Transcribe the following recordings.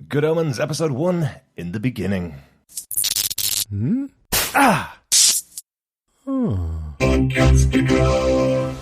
Good Omens, Episode 1, In the Beginning. Podcast to go.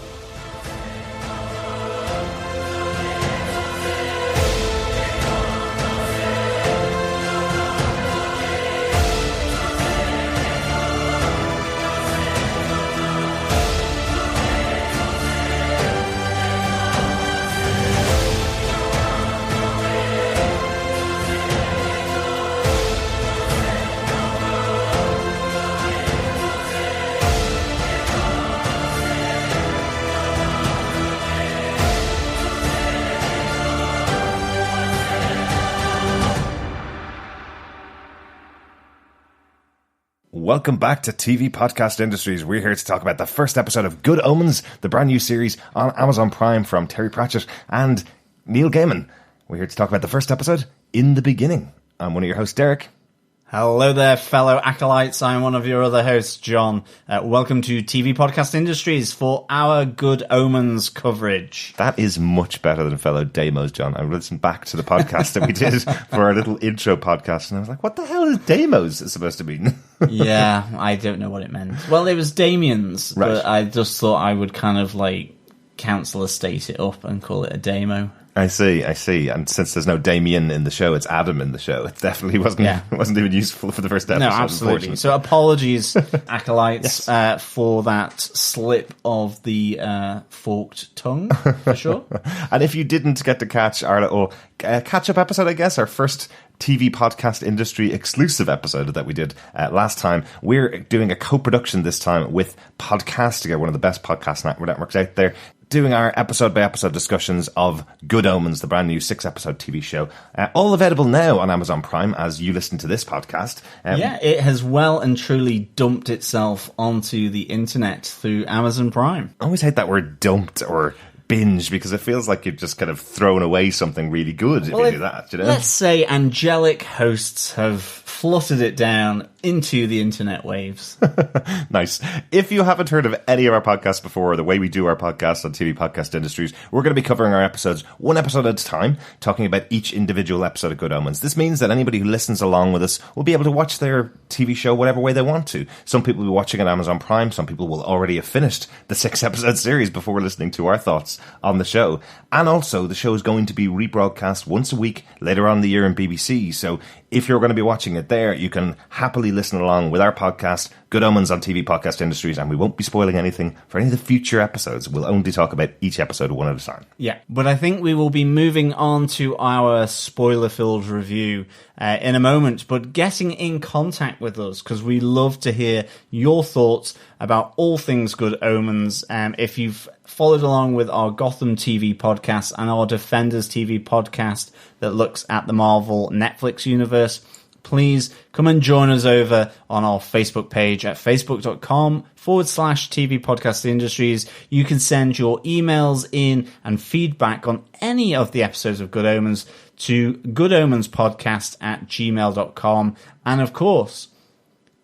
Welcome back to TV Podcast Industries. We're here to talk about the first episode of Good Omens, the brand new series on Amazon Prime from Terry Pratchett and Neil Gaiman. We're here to talk about the first episode, In the Beginning. I'm one of your hosts, Derek. Hello there, fellow acolytes. I'm one of your other hosts, John. Welcome to TV Podcast Industries for our Good Omens coverage. That is much better than fellow Demos, John. I listened back to the podcast that we did for our little intro podcast, and I was like, what the hell is Demos supposed to mean? Yeah, I don't know what it meant. Well, it was Damien's, right. But I just thought I would kind of like council estate it up and call it a demo. I see. And since there's no Damien in the show, it's Adam in the show. It definitely wasn't even useful for the first episode. No, absolutely. So apologies, acolytes, for that slip of the forked tongue, for sure. And if you didn't get to catch our little catch-up episode, I guess, our first TV Podcast Industry exclusive episode that we did last time, we're doing a co-production this time with Podcastica, one of the best podcast networks out there, doing our episode-by-episode discussions of Good Omens, the brand new 6-episode TV show. All available now on Amazon Prime as you listen to this podcast. It has well and truly dumped itself onto the internet through Amazon Prime. I always hate that word dumped or binge because it feels like you've just kind of thrown away something really good if you do that, you know? Let's say angelic hosts have fluttered it down into the internet waves. Nice. If you haven't heard of any of our podcasts before, the way we do our podcasts on TV Podcast Industries, we're going to be covering our episodes one episode at a time, talking about each individual episode of Good Omens. This means that anybody who listens along with us will be able to watch their TV show whatever way they want to. Some people will be watching on Amazon Prime. Some people will already have finished the 6-episode series before listening to our thoughts on the show. And also, the show is going to be rebroadcast once a week later on in the year in BBC. So if you're going to be watching it there, you can happily listen along with our podcast, Good Omens on TV Podcast Industries, and we won't be spoiling anything for any of the future episodes. We'll only talk about each episode one at a time. Yeah, but I think we will be moving on to our spoiler-filled review in a moment, but getting in contact with us, because we love to hear your thoughts about all things Good Omens. If you've followed along with our Gotham TV podcast and our Defenders TV podcast that looks at the Marvel Netflix universe, please come and join us over on our Facebook page at facebook.com/TV Podcast Industries. You can send your emails in and feedback on any of the episodes of Good Omens to goodomenspodcast@gmail.com. And of course,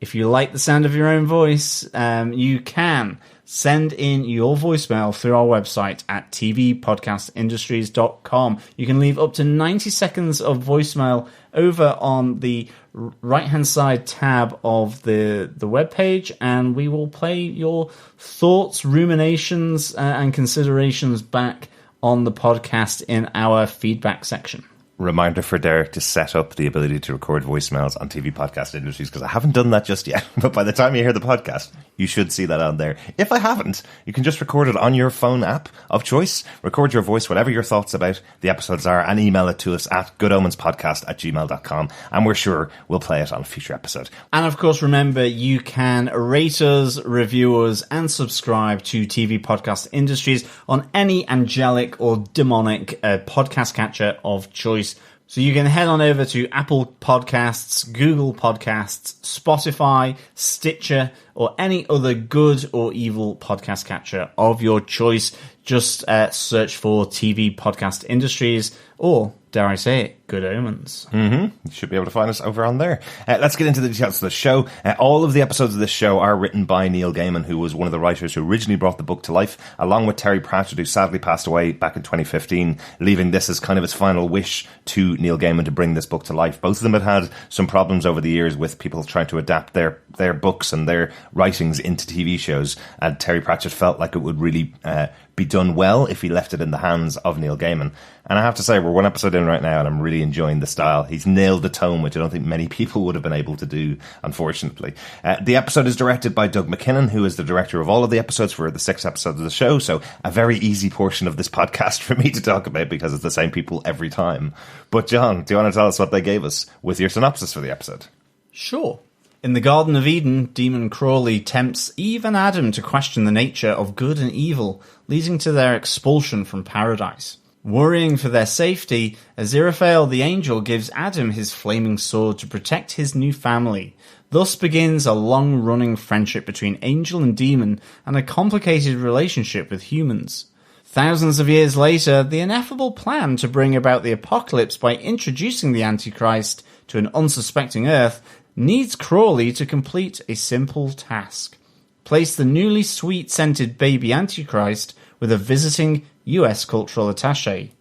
if you like the sound of your own voice, you can send in your voicemail through our website at tvpodcastindustries.com. You can leave up to 90 seconds of voicemail over on the right-hand side tab of the webpage, and we will play your thoughts, ruminations, and considerations back on the podcast in our feedback section. Reminder for Derek to set up the ability to record voicemails on TV Podcast Industries, because I haven't done that just yet. But by the time you hear the podcast, you should see that on there. If I haven't, you can just record it on your phone app of choice. Record your voice, whatever your thoughts about the episodes are, and email it to us at goodomenspodcast@gmail.com. And we're sure we'll play it on a future episode. And of course, remember, you can rate us, review us, and subscribe to TV Podcast Industries on any angelic or demonic podcast catcher of choice. So you can head on over to Apple Podcasts, Google Podcasts, Spotify, Stitcher, or any other good or evil podcast catcher of your choice. Just search for TV Podcast Industries, or, dare I say it, Good Omens. You should be able to find us over on there. Let's get into the details of the show. All of the episodes of this show are written by Neil Gaiman, who was one of the writers who originally brought the book to life, along with Terry Pratchett, who sadly passed away back in 2015, leaving this as kind of his final wish to Neil Gaiman to bring this book to life. Both of them had some problems over the years with people trying to adapt their books and their writings into TV shows, and Terry Pratchett felt like it would really be done well if he left it in the hands of Neil Gaiman. And I have to say, we're one episode in right now, and I'm really enjoying the style. He's nailed the tone, which I don't think many people would have been able to do, unfortunately. The episode is directed by Doug McKinnon, who is the director of all of the episodes for the 6 episodes of the show, so a very easy portion of this podcast for me to talk about because it's the same people every time. But John, do you want to tell us what they gave us with your synopsis for the episode? Sure. In the Garden of Eden, Demon Crowley tempts Eve and Adam to question the nature of good and evil, leading to their expulsion from paradise. Worrying for their safety, Aziraphale the angel gives Adam his flaming sword to protect his new family. Thus begins a long-running friendship between angel and demon and a complicated relationship with humans. Thousands of years later, the ineffable plan to bring about the apocalypse by introducing the Antichrist to an unsuspecting Earth needs Crowley to complete a simple task. Place the newly sweet-scented baby Antichrist with a visiting US cultural attache.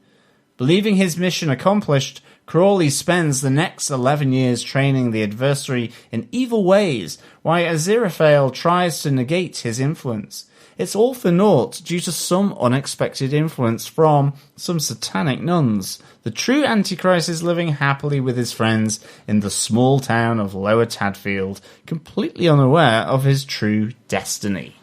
Believing his mission accomplished, Crowley spends the next 11 years training the adversary in evil ways, while Aziraphale tries to negate his influence. It's all for naught due to some unexpected influence from some satanic nuns. The true Antichrist is living happily with his friends in the small town of Lower Tadfield, completely unaware of his true destiny.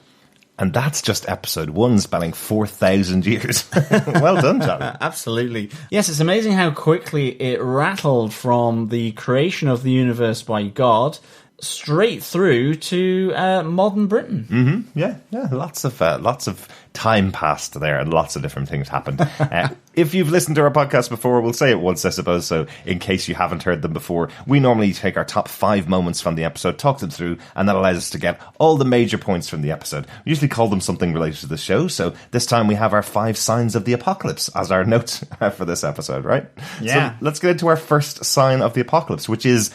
And that's just episode 1, spanning 4,000 years. Well done, John. Absolutely. Yes, it's amazing how quickly it rattled from the creation of the universe by God straight through to modern Britain. Mm-hmm. Yeah. Lots of time passed there, and lots of different things happened. If you've listened to our podcast before, we'll say it once, I suppose, so in case you haven't heard them before, we normally take our top 5 moments from the episode, talk them through, and that allows us to get all the major points from the episode. We usually call them something related to the show, so this time we have our 5 signs of the apocalypse as our note for this episode, right? Yeah. So let's get into our first sign of the apocalypse, which is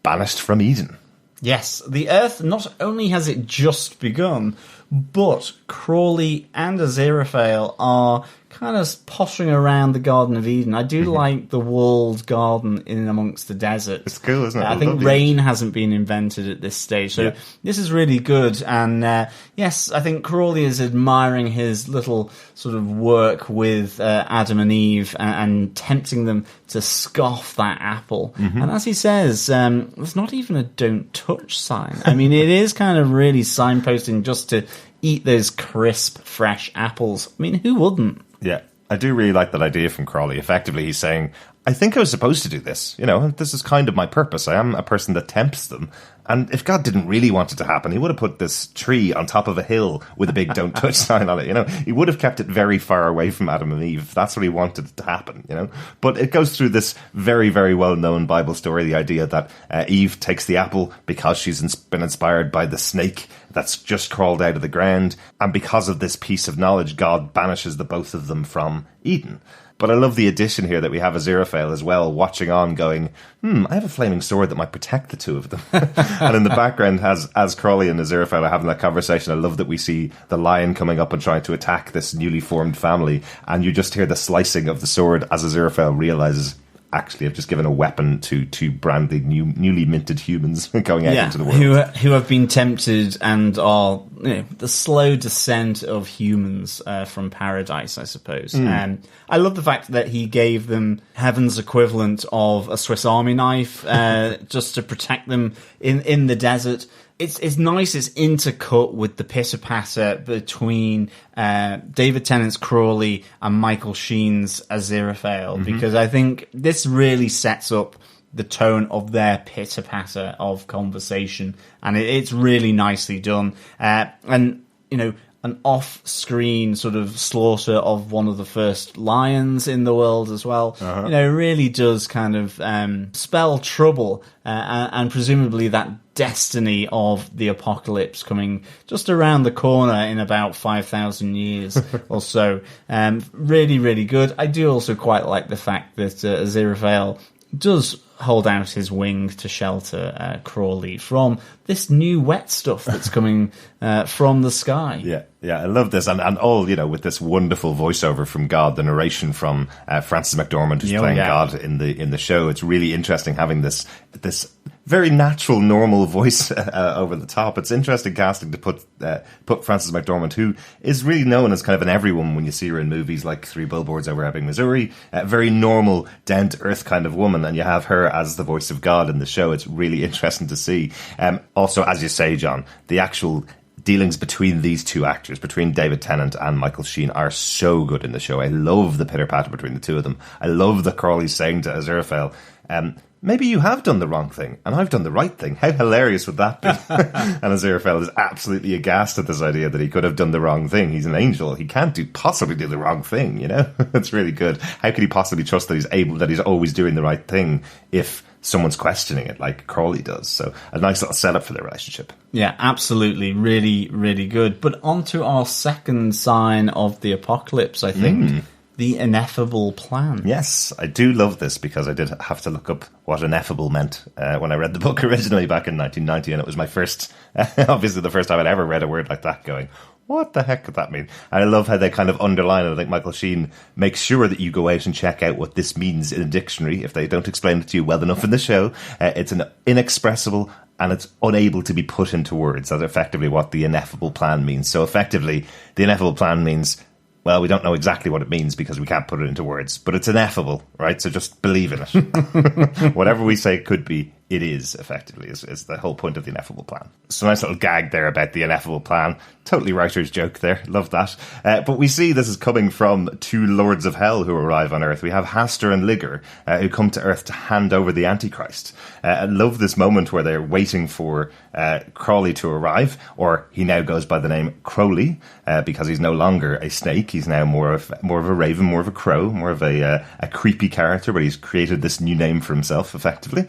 banished from Eden. Yes, the Earth, not only has it just begun, but Crowley and Aziraphale are kind of pottering around the Garden of Eden. I do like the walled garden in amongst the desert. It's cool, isn't it? I think rain hasn't been invented at this stage, so this is really good. And yes, I think Crowley is admiring his little sort of work with Adam and Eve and tempting them to scoff that apple. And as he says, there's not even a don't touch sign. I mean, it is kind of really signposting just to eat those crisp, fresh apples. I mean, who wouldn't? Yeah, I do really like that idea from Crowley. Effectively, he's saying, I think I was supposed to do this. You know, this is kind of my purpose. I am a person that tempts them. And if God didn't really want it to happen, he would have put this tree on top of a hill with a big don't touch sign on it, you know. He would have kept it very far away from Adam and Eve. That's what he wanted to happen, you know. But it goes through this very, very well-known Bible story, the idea that Eve takes the apple because she's been inspired by the snake that's just crawled out of the ground. And because of this piece of knowledge, God banishes the both of them from Eden. But I love the addition here that we have Aziraphale as well, watching on going, I have a flaming sword that might protect the two of them. And in the background, as Crowley and Aziraphale are having that conversation, I love that we see the lion coming up and trying to attack this newly formed family. And you just hear the slicing of the sword as Aziraphale realizes, actually, I've just given a weapon to two brandly newly minted humans going out into the world. Who have been tempted and are the slow descent of humans from paradise, I suppose. I love the fact that he gave them heaven's equivalent of a Swiss Army knife just to protect them in the desert. It's nice, it's intercut with the pitter-patter between David Tennant's Crowley and Michael Sheen's Aziraphale, because I think this really sets up the tone of their pitter-patter of conversation, and it's really nicely done. And, you know, an off-screen sort of slaughter of one of the first lions in the world as well. You know, really does kind of spell trouble and presumably that destiny of the apocalypse coming just around the corner in about 5,000 years or so. Really, really good. I do also quite like the fact that Aziraphale does hold out his wing to shelter Crowley from this new wet stuff that's coming from the sky. Yeah, I love this. And all, you know, with this wonderful voiceover from God, the narration from Frances McDormand, who's playing God in the show. It's really interesting having this very natural, normal voice over the top. It's interesting casting to put Frances McDormand, who is really known as kind of an everyone when you see her in movies like Three Billboards Over Ebbing, Missouri, a very normal, down-to-earth kind of woman, and you have her as the voice of God in the show. It's really interesting to see. Also, as you say, John, the actual dealings between these two actors, between David Tennant and Michael Sheen, are so good in the show. I love the pitter-patter between the two of them. I love that Crowley's saying to Aziraphale, maybe you have done the wrong thing, and I've done the right thing. How hilarious would that be? And Aziraphale is absolutely aghast at this idea that he could have done the wrong thing. He's an angel. He can't possibly do the wrong thing, you know? It's really good. How could he possibly trust that he's always doing the right thing if someone's questioning it like Crowley does? So a nice little setup for their relationship. Yeah, absolutely. Really, really good. But on to our second sign of the apocalypse, I think. The ineffable plan. Yes, I do love this because I did have to look up what ineffable meant when I read the book originally back in 1990, and it was my first, obviously the first time I'd ever read a word like that going, what the heck could that mean? And I love how they kind of underline it. I think Michael Sheen makes sure that you go out and check out what this means in a dictionary if they don't explain it to you well enough in the show. It's an inexpressible and it's unable to be put into words. That's effectively what the ineffable plan means. So effectively, the ineffable plan means, well, we don't know exactly what it means because we can't put it into words, but it's ineffable, right? So just believe in it. Whatever we say it could be, it is, effectively, is the whole point of the ineffable plan. So nice little gag there about the ineffable plan. Totally writer's joke there. Love that. But we see this is coming from two lords of hell who arrive on Earth. We have Hastur and Ligur, who come to Earth to hand over the Antichrist. I love this moment where they're waiting for Crowley to arrive, or he now goes by the name Crowley, because he's no longer a snake. He's now more of a raven, more of a crow, more of a creepy character, but he's created this new name for himself, effectively.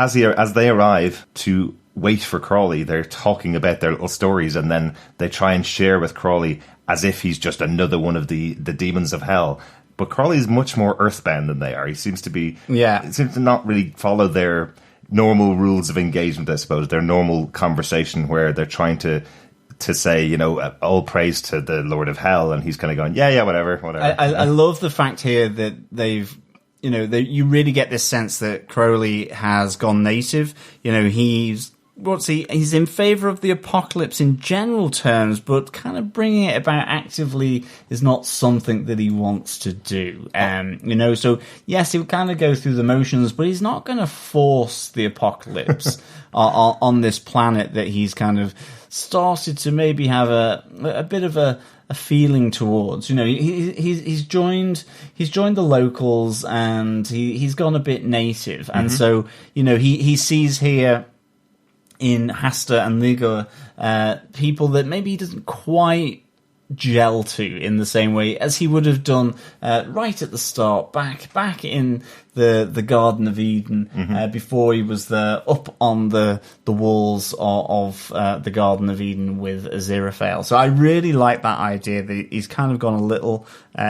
As they arrive to wait for Crowley, they're talking about their little stories, and then they try and share with Crowley as if he's just another one of the demons of hell. But Crowley's much more earthbound than they are. He seems to not really follow their normal rules of engagement, I suppose, their normal conversation where they're trying to say, you know, all praise to the Lord of Hell, and he's kind of going, yeah, whatever. I love the fact here that they've, you know, you really get this sense that Crowley has gone native. You know, he's in favour of the apocalypse in general terms, but kind of bringing it about actively is not something that he wants to do. You know, so yes, he'll kind of go through the motions, but he's not going to force the apocalypse on this planet that he's kind of started to maybe have a bit of a feeling towards. You know, he's joined the locals, and he's gone a bit native, and so, you know, he sees here in Hastur and Ligur people that maybe he doesn't quite gel to in the same way as he would have done right at the start, back in the Garden of Eden, before he was up on the walls of the Garden of Eden with Aziraphale. So I really like that idea that he's kind of gone a little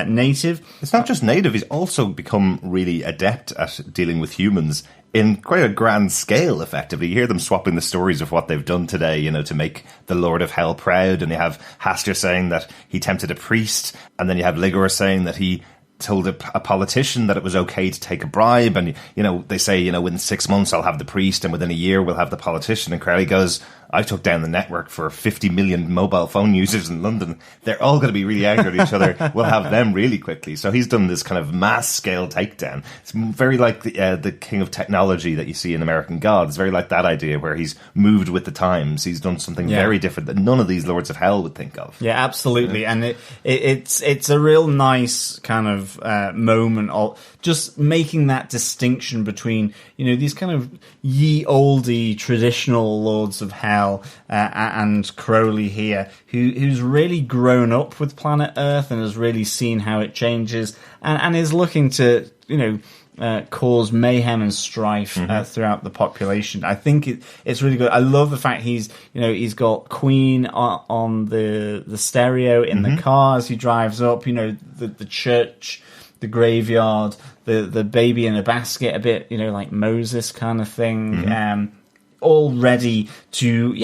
native. It's not just native, he's also become really adept at dealing with humans in quite a grand scale, effectively. You hear them swapping the stories of what they've done today, you know, to make the Lord of Hell proud. And you have Hastur saying that he tempted a priest. And then you have Ligur saying that he told a politician that it was okay to take a bribe. And, you know, they say, you know, within 6 months I'll have the priest, and within a year we'll have the politician. And Crowley goes, I took down the network for 50 million mobile phone users in London. They're all going to be really angry at each other. We'll have them really quickly. So he's done this kind of mass scale takedown. It's very like the king of technology that you see in American Gods. It's very like that idea where he's moved with the times. He's done something very different that none of these Lords of Hell would think of. Yeah, absolutely. And it's a real nice kind of of moment of just making that distinction between, these kind of ye olde traditional lords of hell and Crowley here, who's really grown up with planet Earth and has really seen how it changes and is looking to, cause mayhem and strife throughout the population. I think it's really good. I love the fact he's got Queen on the stereo in the car as he drives up. The church, the graveyard, the baby in a basket, a bit like Moses kind of thing. All ready to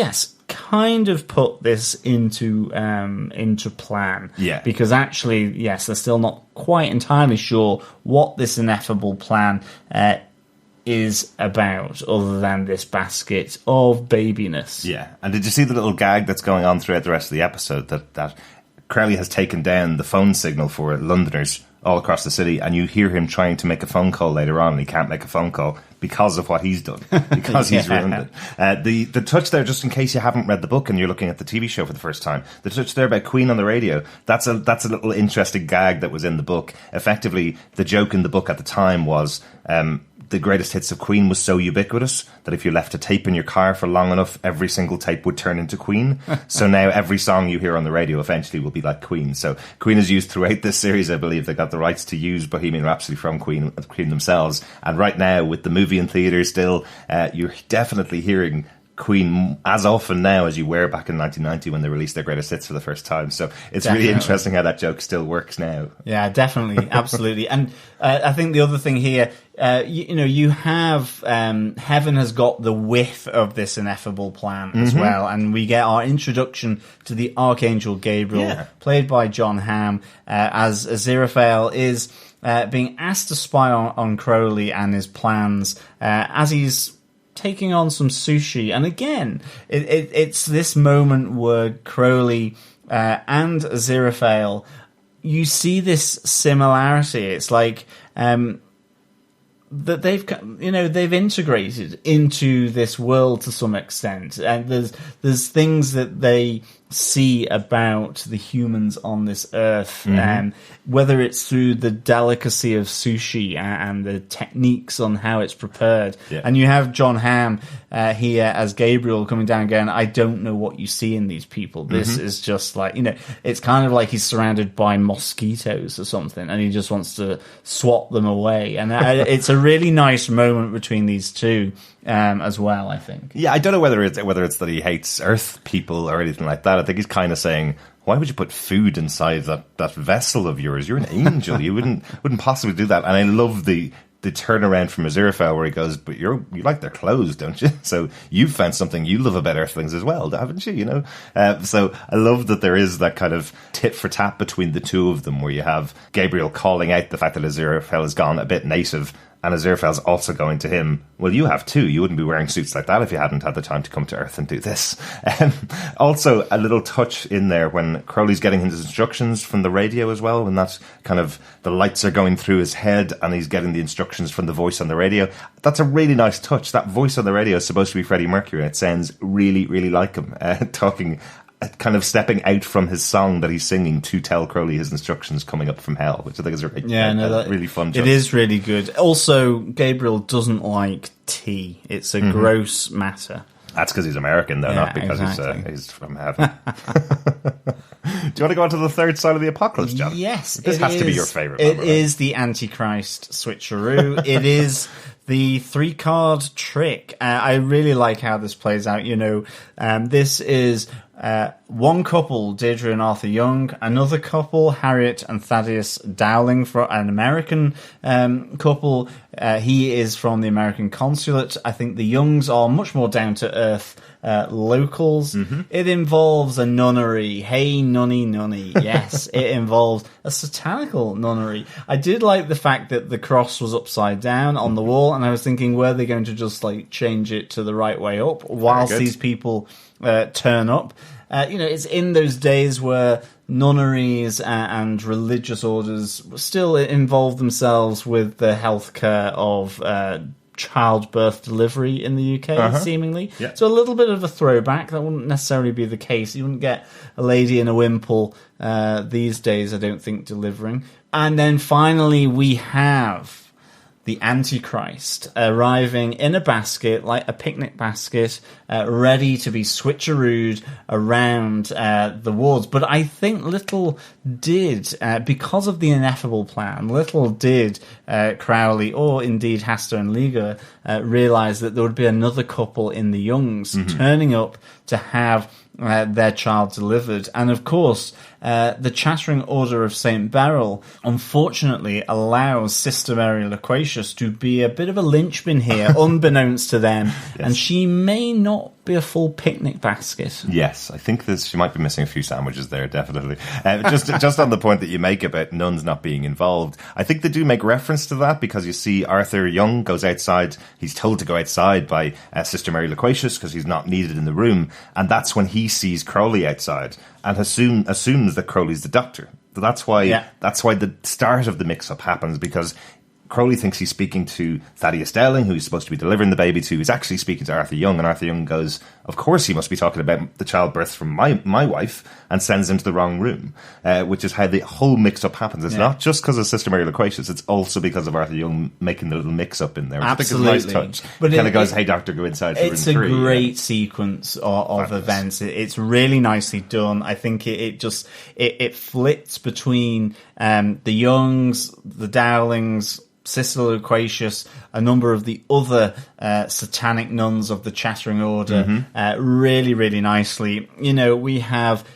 kind of put this into plan. Yeah. Because actually, they're still not quite entirely sure what this ineffable plan is about, other than this basket of babiness. Yeah. And did you see the little gag that's going on throughout the rest of the episode that Crowley has taken down the phone signal for Londoners all across the city, and you hear him trying to make a phone call later on, and he can't make a phone call because of what he's done, because he's ruined it. The touch there, just in case you haven't read the book and you're looking at the TV show for the first time, the touch there about Queen on the radio, that's a little interesting gag that was in the book. Effectively, the joke in the book at the time was the greatest hits of Queen was so ubiquitous that if you left a tape in your car for long enough, every single tape would turn into Queen. So now every song you hear on the radio eventually will be like Queen. So Queen is used throughout this series. I believe they got the rights to use Bohemian Rhapsody from Queen themselves. And right now, with the movie in theaters still, you're definitely hearing Queen as often now as you were back in 1990 when they released their greatest hits for the first time. So it's really interesting how that joke still works now. Yeah, definitely. Absolutely. And I think the other thing here, you have heaven has got the whiff of this ineffable plan as well. And we get our introduction to the Archangel Gabriel, played by John Hamm, as Aziraphale is being asked to spy on Crowley and his plans as he's taking on some sushi. And again, it's this moment where Crowley and Aziraphale, you see this similarity. It's like that they've integrated into this world to some extent, and there's things that they see about the humans on this earth, and whether it's through the delicacy of sushi and the techniques on how it's prepared. And you have John Hamm here as Gabriel coming down going, I don't know what you see in these people. This is just like, it's kind of like he's surrounded by mosquitoes or something, and he just wants to swat them away. And it's a really nice moment between these two as well, I think. Yeah, I don't know whether it's that he hates Earth people or anything like that. I think he's kind of saying, why would you put food inside that vessel of yours? You're an angel. You wouldn't possibly do that. And I love the turnaround from Aziraphale where he goes, but you like their clothes, don't you? So you've found something you love about Earthlings as well, haven't you? So I love that there is that kind of tit for tat between the two of them, where you have Gabriel calling out the fact that Aziraphale has gone a bit native, and Aziraphale's also going to him, well, you have too. You wouldn't be wearing suits like that if you hadn't had the time to come to Earth and do this. Also, a little touch in there when Crowley's getting his instructions from the radio as well, when that's kind of, the lights are going through his head and he's getting the instructions from the voice on the radio. That's a really nice touch. That voice on the radio is supposed to be Freddie Mercury, and it sounds really, really like him, talking, kind of stepping out from his song that he's singing to tell Crowley his instructions coming up from hell, which I think is a really fun joke. It is really good. Also, Gabriel doesn't like tea. It's a gross matter. That's because he's American, though, not because he's from heaven. Do you want to go on to the third side of the apocalypse, John? Yes. This has to be your favourite. It is the Antichrist switcheroo. It is the 3-card trick. I really like how this plays out. This is one couple, Deirdre and Arthur Young. Another couple, Harriet and Thaddeus Dowling, for an American couple. He is from the American consulate. I think the Youngs are much more down-to-earth locals. It involves a nunnery. Hey, nunny. Yes, it involves a satanical nunnery. I did like the fact that the cross was upside down on the wall, and I was thinking, were they going to just change it to the right way up whilst these people turn up? It's in those days where nunneries and religious orders still involve themselves with the healthcare of childbirth delivery in the UK, seemingly. Yeah. So a little bit of a throwback. That wouldn't necessarily be the case. You wouldn't get a lady in a wimple these days, I don't think, delivering. And then finally we have the Antichrist arriving in a basket, like a picnic basket, ready to be switcherooed around the wards. But I think little did, because of the ineffable plan, little did Crowley, or indeed Hasta and Liga, realise that there would be another couple in the Youngs turning up to have their child delivered. And of course, the Chattering Order of St. Beryl, unfortunately, allows Sister Mary Loquacious to be a bit of a linchpin here, unbeknownst to them, and she may not be a full picnic basket. Yes, I think she might be missing a few sandwiches there, definitely. Just on the point that you make about nuns not being involved, I think they do make reference to that, because you see Arthur Young goes outside. He's told to go outside by Sister Mary Loquacious because he's not needed in the room, and that's when he sees Crowley outside and assumes that Crowley's the doctor. That's why the start of the mix-up happens, because Crowley thinks he's speaking to Thaddeus Dowling, who he's supposed to be delivering the baby to. He's actually speaking to Arthur Young, and Arthur Young goes, of course he must be talking about the childbirth from my wife, and sends him to the wrong room, which is how the whole mix-up happens. It's not just because of Sister Mary Loquacious, it's also because of Arthur Young making the little mix-up in there, which Absolutely. I think is a nice touch. But kind of goes, hey doctor, go inside to room 3. It's a great sequence of events. It's really nicely done. I think it flits between the Youngs, the Dowlings, Sister Loquacious, a number of the other satanic nuns of the Chattering Order, really, really nicely. You know, we have,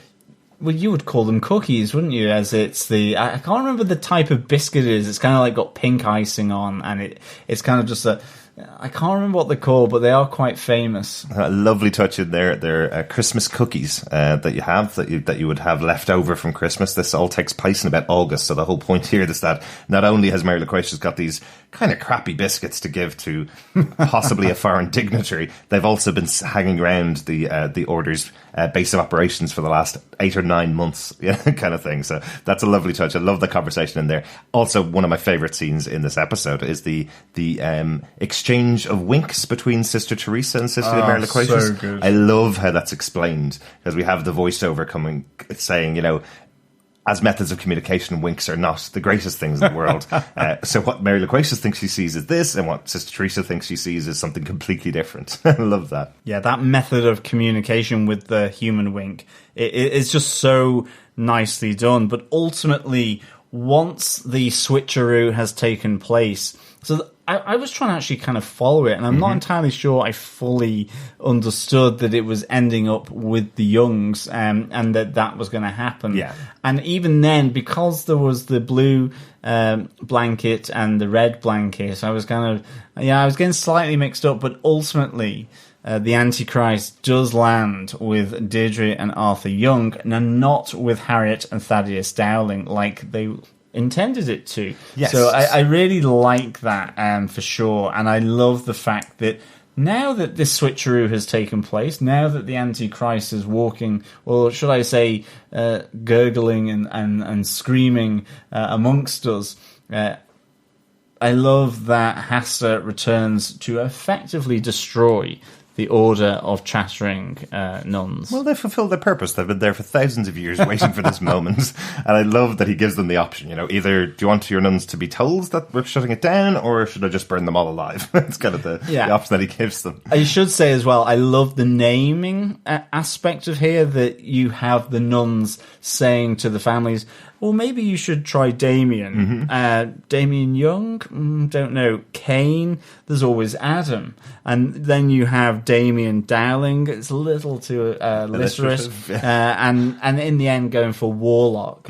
well, you would call them cookies, wouldn't you? As it's I can't remember the type of biscuit it is. It's kind of like got pink icing on, and it's kind of just I can't remember what they're called, but they are quite famous. A lovely touch in there. They're Christmas cookies that you would have left over from Christmas. This all takes place in about August, so the whole point here is that not only has Mary Loquacious got these kind of crappy biscuits to give to possibly a foreign dignitary, they've also been hanging around the order's base of operations for the last 8 or 9 months, kind of thing. So that's a lovely touch. I love the conversation in there. Also, one of my favourite scenes in this episode is the exchange of winks between Sister Teresa and Sister Mary Loquacious. So good. I love how that's explained, because we have the voiceover saying, as methods of communication, winks are not the greatest things in the world. So what Mary Loquacious thinks she sees is this, and what Sister Teresa thinks she sees is something completely different. I love that. Yeah, that method of communication with the human wink, it's just so nicely done. But ultimately, once the switcheroo has taken place, so I was trying to actually kind of follow it, and I'm not entirely sure I fully understood that it was ending up with the Youngs, and that was going to happen. Yeah. And even then, because there was the blue blanket and the red blanket, I was getting slightly mixed up, but ultimately the Antichrist does land with Deirdre and Arthur Young, and not with Harriet and Thaddeus Dowling like they intended it to. Yes. So I really like that for sure, and I love the fact that now that this switcheroo has taken place, now that the Antichrist is walking, or should I say gurgling and screaming amongst us, I love that Hasta returns to effectively destroy the Order of Chattering Nuns. Well, they fulfilled their purpose. They've been there for thousands of years waiting for this moment. And I love that he gives them the option, either do you want your nuns to be told that we're shutting it down, or should I just burn them all alive? It's kind of the option that he gives them. I should say as well, I love the naming aspect of here, that you have the nuns saying to the families, well, maybe you should try Damien. Damien Young? Don't know. Cain? There's always Adam. And then you have Damien Dowling. It's a little too literate. And in the end, going for Warlock.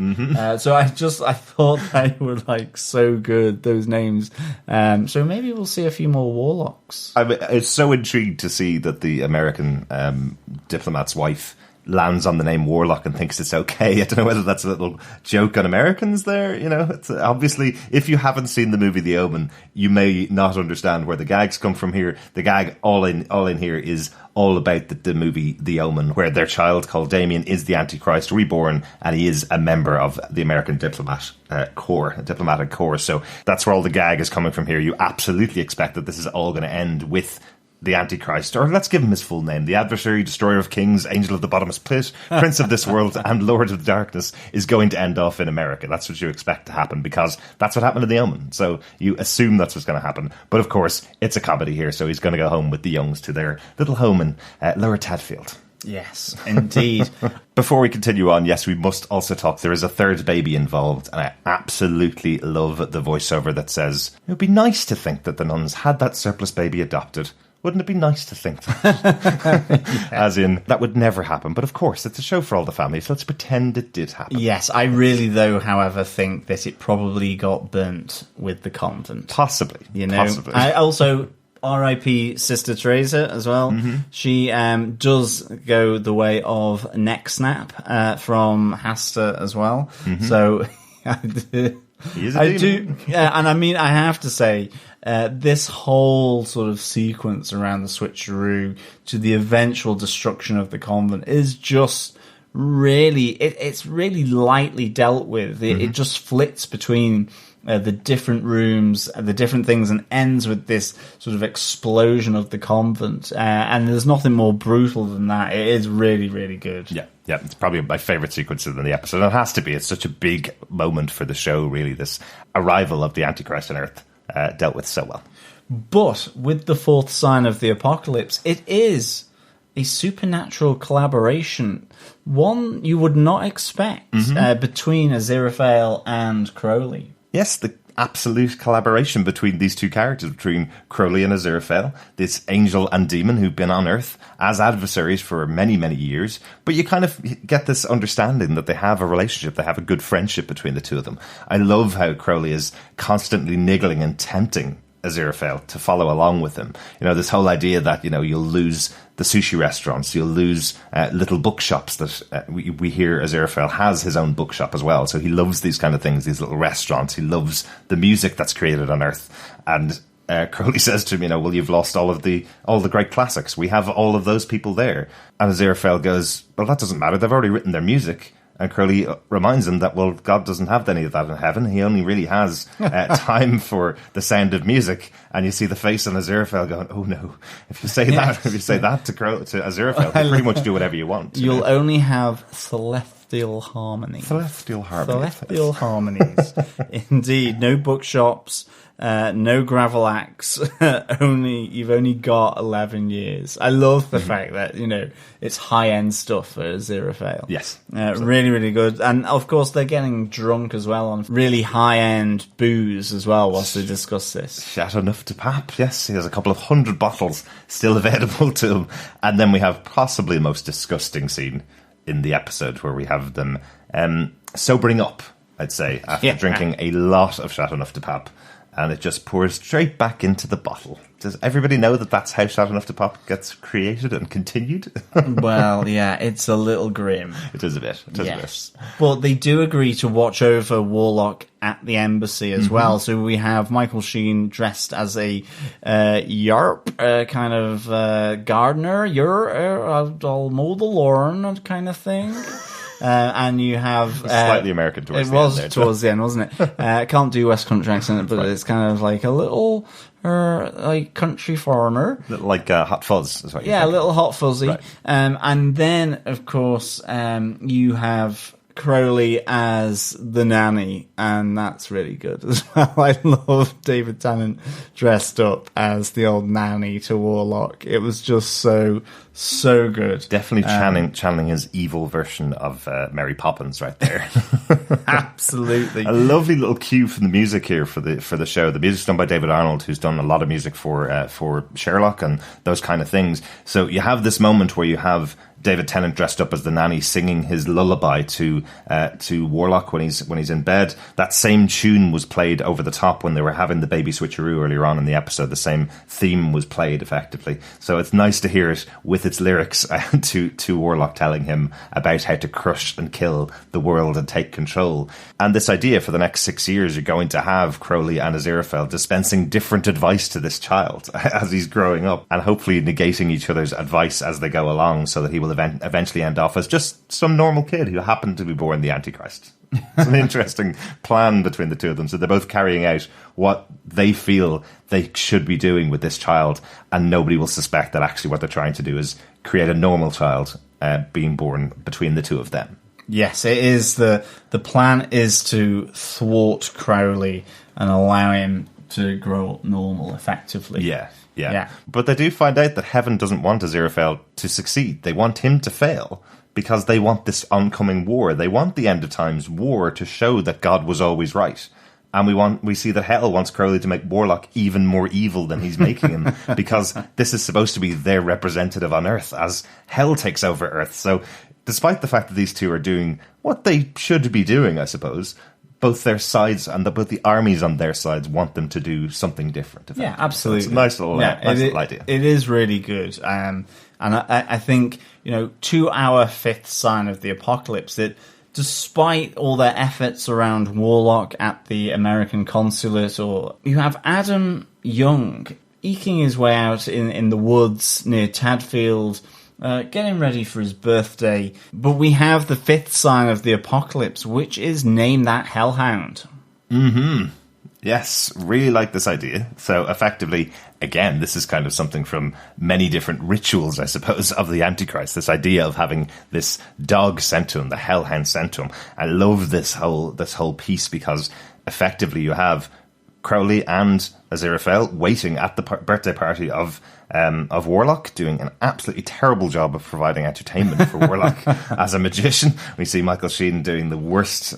So I thought they were so good, those names. So maybe we'll see a few more Warlocks. I was so intrigued to see that the American diplomat's wife lands on the name Warlock and thinks it's okay. I don't know whether that's a little joke on Americans there. You know, it's obviously, if you haven't seen the movie The Omen, you may not understand where the gags come from here. The gag all in here is all about the movie The Omen, where their child called Damien is the Antichrist reborn, and he is a member of the American diplomatic corps. So that's where all the gag is coming from here. You absolutely expect that this is all going to end with the Antichrist, or let's give him his full name. The Adversary, Destroyer of Kings, Angel of the Bottomless Pit, Prince of this world, and Lord of the Darkness is going to end off in America. That's what you expect to happen, because that's what happened in The Omen. So you assume that's what's going to happen. But of course, it's a comedy here, so he's going to go home with the youngs to their little home in Lower Tadfield. Yes, indeed. Before we continue on, yes, we must also talk. There is a third baby involved, and I absolutely love the voiceover that says, it would be nice to think that the nuns had that surplus baby adopted. Wouldn't it be nice to think that? Yeah. As in, that would never happen. But of course, it's a show for all the family, so let's pretend it did happen. Yes, I really, though, however, think that it probably got burnt with the convent. Possibly. You know, possibly. I also, R.I.P. Sister Teresa as well. Mm-hmm. She does go the way of Neck Snap from Hasta as well. Mm-hmm. So I do. Yeah, and I mean, I have to say, this whole sort of sequence around the switcheroo to the eventual destruction of the convent is just really, it's really lightly dealt with. It just flits between the different rooms, the different things, and ends with this sort of explosion of the convent. And there's nothing more brutal than that. It is really, really good. Yeah. Yeah, it's probably my favourite sequence in the episode. It has to be. It's such a big moment for the show, really, this arrival of the Antichrist on Earth. Dealt with so well. But with the fourth sign of the apocalypse, it is a supernatural collaboration, one you would not expect between Aziraphale and Crowley. Yes, the absolute collaboration between these two characters, between Crowley and Aziraphale, this angel and demon who've been on Earth as adversaries for many, many years. But you kind of get this understanding that they have a relationship, they have a good friendship between the two of them. I love how Crowley is constantly niggling and tempting Aziraphale to follow along with him. You know, this whole idea that, you know, you'll lose the sushi restaurants, you'll lose little bookshops that we hear Aziraphale has his own bookshop as well. So he loves these kind of things, these little restaurants. He loves the music that's created on Earth. And Crowley says to him, you know, well, you've lost all the great classics. We have all of those people there. And Aziraphale goes, well, that doesn't matter. They've already written their music. And Crowley reminds him that, well, God doesn't have any of that in heaven. He only really has time for the sound of music. And you see the face on Aziraphale going, oh no, if you say that to Aziraphale, you pretty much do whatever you want. You'll only have celestial harmony. Celestial harmony. Celestial harmonies. Indeed. No bookshops. No gravel axe. You've only got 11 years. I love the fact that, you know, it's high end stuff for Aziraphale. Yes, really, really good. And of course, they're getting drunk as well on really high end booze as well whilst they discuss this. Chateau Neuf de Pape. Yes, he has a couple of 100 bottles still available to him. And then we have possibly the most disgusting scene in the episode where we have them sobering up, I'd say, after drinking a lot of Chateau Neuf de Pape. And it just pours straight back into the bottle. Does everybody know that that's how Chateau Neuf de Pape gets created and continued? Well, yeah, it's a little grim. It is a bit. It is a bit. But they do agree to watch over Warlock at the embassy as well. So we have Michael Sheen dressed as a yarp, kind of gardener. I'll mow the lawn kind of thing. And you have slightly American towards the end. It was towards the end, wasn't it? I can't do West Country accent, but it's kind of like a little like country foreigner, like Hot Fuzz, is what you a little Hot Fuzzy. Right. And then of course you have Crowley as the nanny, and that's really good as well. I love David Tennant dressed up as the old nanny to Warlock. It was just so good. Definitely channeling his evil version of Mary Poppins right there. Absolutely. A lovely little cue from the music here for the show. The music's done by David Arnold, who's done a lot of music for Sherlock and those kind of things. So you have this moment where you have David Tennant dressed up as the nanny singing his lullaby to Warlock when he's in bed. That same tune was played over the top when they were having the baby switcheroo earlier on in the episode. The same theme was played effectively. So it's nice to hear it with its lyrics to Warlock telling him about how to crush and kill the world and take control. And this idea for the next 6 years, you're going to have Crowley and Aziraphale dispensing different advice to this child as he's growing up, and hopefully negating each other's advice as they go along, so that he will eventually end off as just some normal kid who happened to be born the Antichrist. It's an interesting plan between the two of them. So they're both carrying out what they feel they should be doing with this child, and nobody will suspect that actually what they're trying to do is create a normal child being born between the two of them. Yes, it is. The plan is to thwart Crowley and allow him to grow up normal, effectively. Yeah. But they do find out that heaven doesn't want Aziraphale to succeed. They want him to fail because they want this oncoming war. They want the end of times war to show that God was always right. And we see that hell wants Crowley to make Warlock even more evil than he's making him, because this is supposed to be their representative on Earth as hell takes over Earth. So despite the fact that these two are doing what they should be doing, I suppose, both their sides and both the armies on their sides want them to do something different. Yeah, absolutely. So it's a nice little idea. It is really good. And I think, to our fifth sign of the apocalypse, that despite all their efforts around Warlock at the American consulate, or you have Adam Young eking his way out in the woods near Tadfield, getting ready for his birthday. But we have the fifth sign of the apocalypse, which is name that hellhound. Mm-hmm. Yes, really like this idea. So effectively, again, this is kind of something from many different rituals, I suppose, of the Antichrist. This idea of having this dog sent to him, the hellhound sent to him. I love this whole piece, because effectively you have Crowley and Aziraphale waiting at the birthday party of Warlock, doing an absolutely terrible job of providing entertainment for Warlock as a magician. We see Michael Sheen doing the worst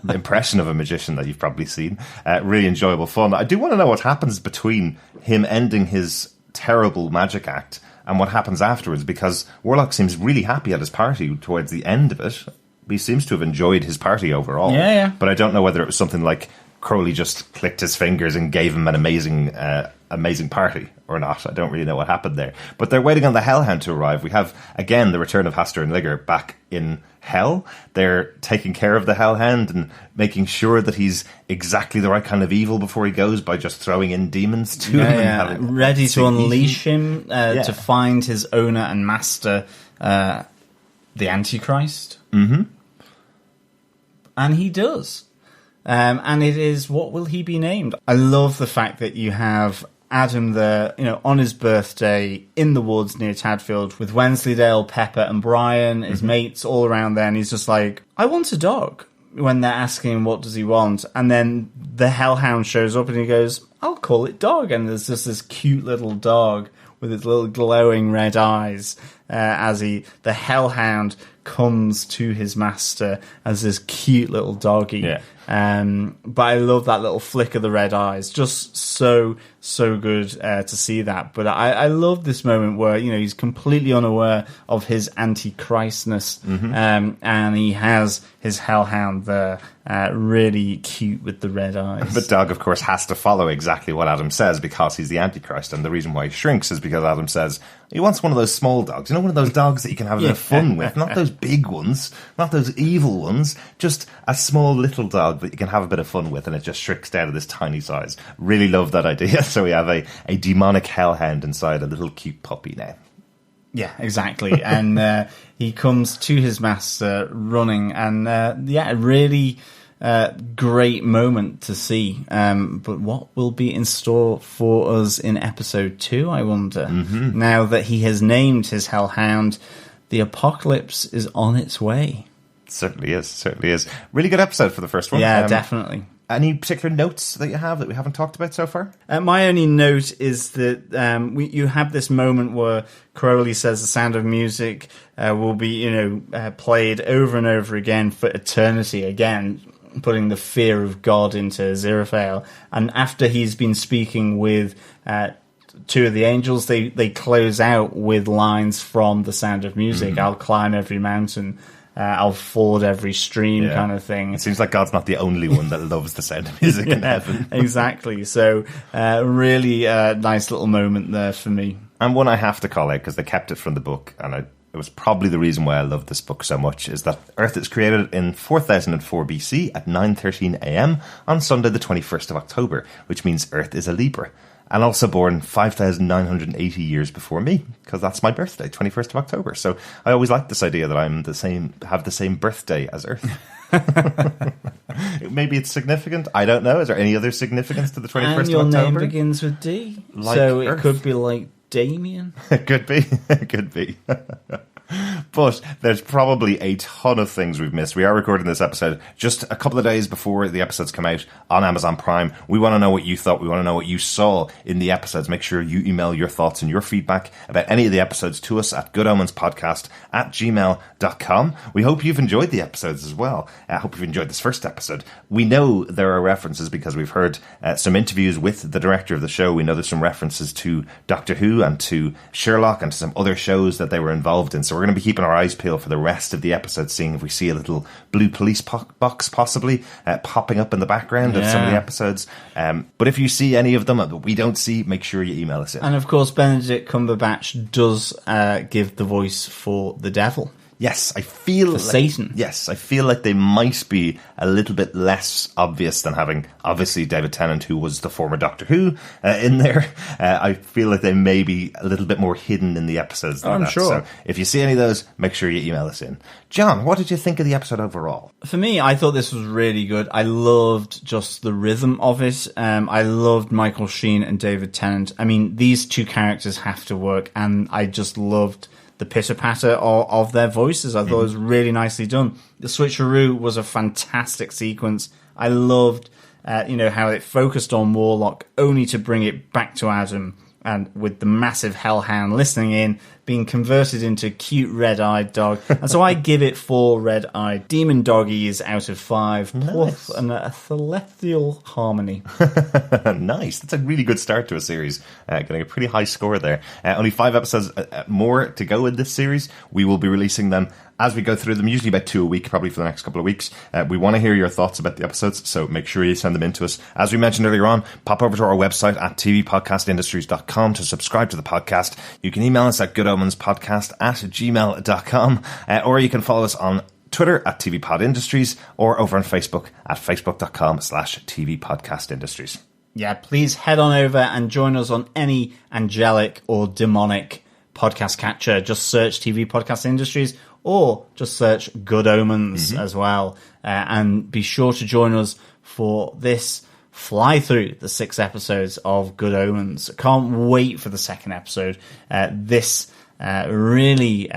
impression of a magician that you've probably seen. Really enjoyable fun. I do want to know what happens between him ending his terrible magic act and what happens afterwards, because Warlock seems really happy at his party towards the end of it. He seems to have enjoyed his party overall. Yeah. But I don't know whether it was something like Crowley just clicked his fingers and gave him an amazing party or not. I don't really know what happened there. But they're waiting on the Hellhound to arrive. We have, again, the return of Hastur and Ligger back in Hell. They're taking care of the Hellhound and making sure that he's exactly the right kind of evil before he goes by just throwing in demons to him. And ready to unleash him to find his owner and master, the Antichrist. Mm-hmm. And he does. And it is, what will he be named? I love the fact that you have Adam there, on his birthday in the woods near Tadfield with Wensleydale, Pepper and Brian, his mates all around there. And he's just like, I want a dog. When they're asking him, what does he want? And then the Hellhound shows up and he goes, I'll call it Dog. And there's just this cute little dog with its little glowing red eyes as the Hellhound comes to his master as this cute little doggy. Yeah. But I love that little flick of the red eyes. Just so good to see that. But I love this moment where, he's completely unaware of his antichristness. And he has his Hellhound there, really cute with the red eyes. But Dog, of course, has to follow exactly what Adam says because he's the Antichrist. And the reason why he shrinks is because Adam says he wants one of those small dogs. One of those dogs that you can have a bit of fun with. Not those big ones, not those evil ones. Just a small little dog that you can have a bit of fun with, and it just shrinks down to this tiny size. Really love that idea. So we have a demonic hellhound inside a little cute puppy now. Yeah, exactly. And he comes to his master running, and really great moment to see. But what will be in store for us in episode 2, I wonder? Now that he has named his hellhound, the apocalypse is on its way. Certainly is. Really good episode for the first one. Yeah, definitely. Any particular notes that you have that we haven't talked about so far? My only note is that you have this moment where Crowley says the sound of music will be, played over and over again for eternity. Again, putting the fear of God into Aziraphale. And after he's been speaking with two of the angels, they close out with lines from The Sound of Music. I'll climb every mountain, I'll ford every stream, kind of thing. It seems like God's not the only one that loves The Sound of Music in heaven. Exactly. So really nice little moment there for me. And one I have to call out, because they kept it from the book, and it was probably the reason why I love this book so much, is that Earth is created in 4004 BC at 9:13 a.m. on Sunday the 21st of October, which means Earth is a Libra. And also born 5,980 years before me, because that's my birthday, 21st of October. So I always like this idea that have the same birthday as Earth. Maybe it's significant. I don't know. Is there any other significance to the 21st of October? And your name begins with D. Like so Earth. It could be like Damien. It could be. It could be. But there's probably a ton of things we've missed. We are recording this episode just a couple of days before the episodes come out on Amazon Prime. We want to know what you thought. We want to know what you saw in the episodes. Make sure you email your thoughts and your feedback about any of the episodes to us at goodomenspodcast@gmail.com. We hope you've enjoyed the episodes as well. I hope you've enjoyed this first episode. We know there are references because we've heard some interviews with the director of the show. We know there's some references to Doctor Who and to Sherlock and to some other shows that they were involved in. So we're going to be keeping our eyes peeled for the rest of the episode, seeing if we see a little blue police box possibly popping up in the background of some of the episodes. But if you see any of them that we don't see, make sure you email us in. And of course, Benedict Cumberbatch does give the voice for the devil. Yes, I feel like Satan. Yes, I feel like they might be a little bit less obvious than having, obviously, David Tennant, who was the former Doctor Who, in there. I feel like they may be a little bit more hidden in the episodes than that. Sure. So if you see any of those, make sure you email us in. John, what did you think of the episode overall? For me, I thought this was really good. I loved just the rhythm of it. I loved Michael Sheen and David Tennant. I mean, these two characters have to work, and I just loved the pitter-patter of their voices. I thought it was really nicely done. The switcheroo was a fantastic sequence. I loved, how it focused on Warlock, only to bring it back to Adam, and with the massive hellhound listening in, being converted into cute red-eyed dog. And so I give it 4 red-eyed demon doggies out of 5, Nice. plus a celestial harmony. Nice. That's a really good start to a series. Getting a pretty high score there. Only 5 episodes more to go in this series. We will be releasing them as we go through them, usually about 2 a week, probably for the next couple of weeks. We want to hear your thoughts about the episodes, so make sure you send them in to us. As we mentioned earlier on, pop over to our website at tvpodcastindustries.com to subscribe to the podcast. You can email us at goodomenspodcast@gmail.com, or you can follow us on Twitter at tvpodindustries, or over on Facebook at facebook.com/tvpodcastindustries. Yeah, please head on over and join us on any angelic or demonic podcast catcher. Just search TV Podcast Industries, or just search Good Omens as well. And be sure to join us for this fly through the 6 episodes of Good Omens. Can't wait for the second episode. This really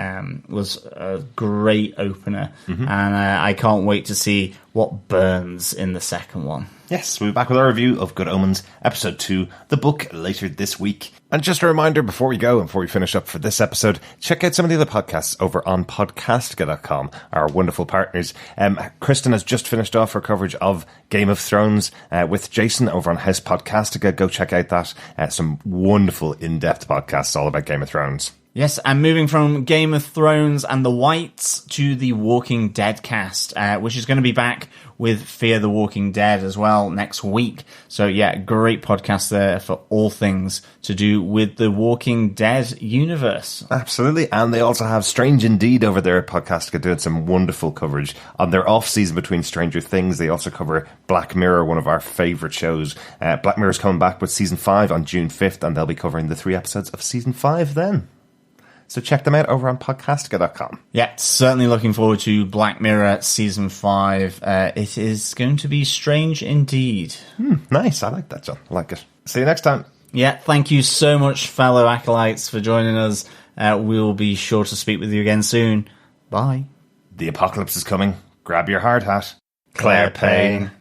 was a great opener, and I can't wait to see what burns in the second one. Yes, we'll be back with our review of Good Omens, Episode 2, the book, later this week. And just a reminder before we go and before we finish up for this episode, check out some of the other podcasts over on podcastica.com, our wonderful partners. Kristen has just finished off her coverage of Game of Thrones with Jason over on House Podcastica. Go check out that. Some wonderful in-depth podcasts all about Game of Thrones. Yes, and moving from Game of Thrones and the Whites to the Walking Dead cast, which is going to be back with Fear the Walking Dead as well next week. So yeah, great podcast there for all things to do with the Walking Dead universe. Absolutely, and they also have Strange Indeed over there at Podcastica, doing some wonderful coverage on their off-season between Stranger Things. They also cover Black Mirror, one of our favourite shows. Black Mirror's coming back with Season 5 on June 5th, and they'll be covering the 3 episodes of Season 5 then. So check them out over on podcastica.com. Yeah, certainly looking forward to Black Mirror Season 5. It is going to be strange indeed. Nice, I like that, John. I like it. See you next time. Yeah, thank you so much, fellow acolytes, for joining us. We'll be sure to speak with you again soon. Bye. The apocalypse is coming. Grab your hard hat. Claire Payne.